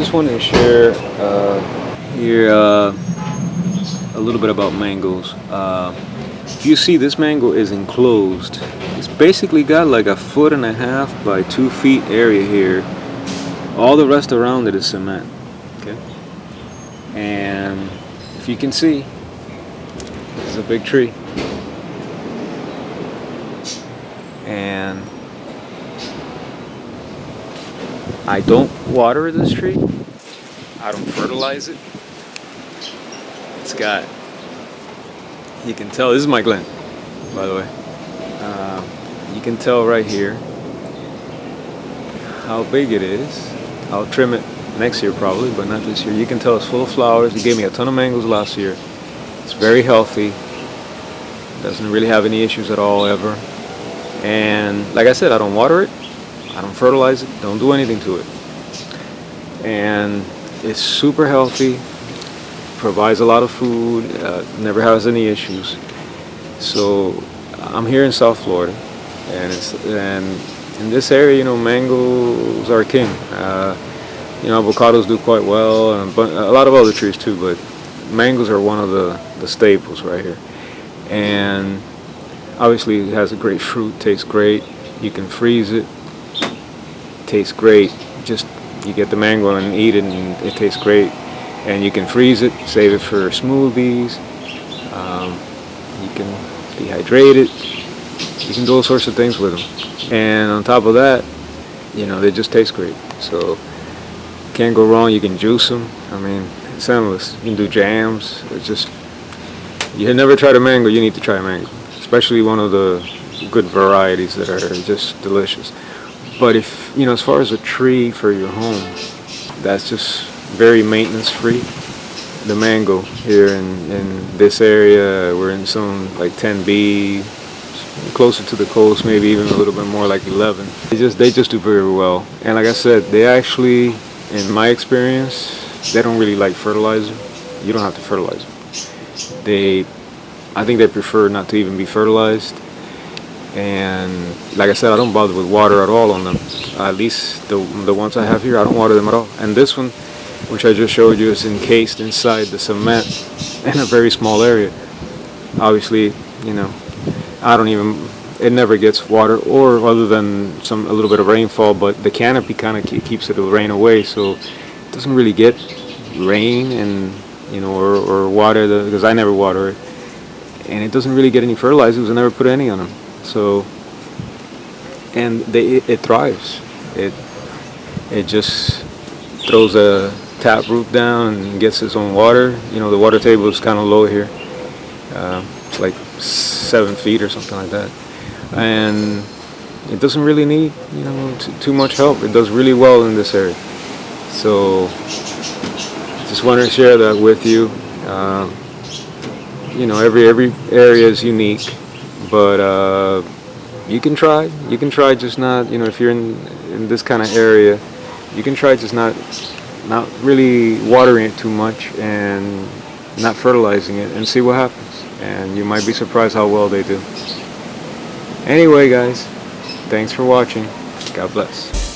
just wanted to share here a little bit about mangoes. If you see, this mango is enclosed. It's basically got like a 1.5 by 2 feet area here. All the rest around it is cement. Okay, and if you can see, this is a big tree, and I don't water this tree. I don't fertilize it. It's got, you can tell, this is my Glen, by the way. You can tell right here how big it is. I'll trim it next year probably, but not this year. You can tell it's full of flowers. It gave me a ton of mangoes last year. It's very healthy. Doesn't really have any issues at all ever. And like I said, I don't water it. I don't fertilize it. Don't do anything to it. And it's super healthy. Provides a lot of food. Never has any issues. So I'm here in South Florida, and in this area, you know, mangoes are king. You know, avocados do quite well, and a lot of other trees too, but mangoes are one of the staples right here. And obviously it has a great fruit, tastes great. You can freeze it, tastes great. Just, you get the mango and eat it, and it tastes great. And you can freeze it, save it for smoothies. You can dehydrate it. You can do all sorts of things with them. And on top of that, you know, they just taste great. So can't go wrong. You can juice them. I mean, it's endless. You can do jams. It's just, you had never tried a mango, you need to try a mango. Especially one of the good varieties that are just delicious. But if, you know, as far as a tree for your home, that's just very maintenance free. The mango here in this area, we're in zone like 10B, closer to the coast, maybe even a little bit more like 11. They just do very well. And like I said, they actually, in my experience, they don't really like fertilizer. You don't have to fertilize them. I think they prefer not to even be fertilized. And like I said, I don't bother with water at all on them. At least the ones I have here, I don't water them at all. And this one, which I just showed you, is encased inside the cement in a very small area. Obviously, you know, it never gets water, or other than a little bit of rainfall, but the canopy kind of keeps the rain away, so it doesn't really get rain and, you know, or water, because I never water it. And it doesn't really get any fertilizers. I never put any on them. So, and it thrives. It just throws a tap root down and gets its own water. You know, the water table is kind of low here. It's like 7 feet or something like that. And it doesn't really need, you know, too much help. It does really well in this area. So, just wanted to share that with you. You know, every area is unique, but you can try. You can try, just not, you know, if you're in this kind of area, you can try just not really watering it too much and not fertilizing it, and see what happens. And you might be surprised how well they do. Anyway, guys, thanks for watching. God bless.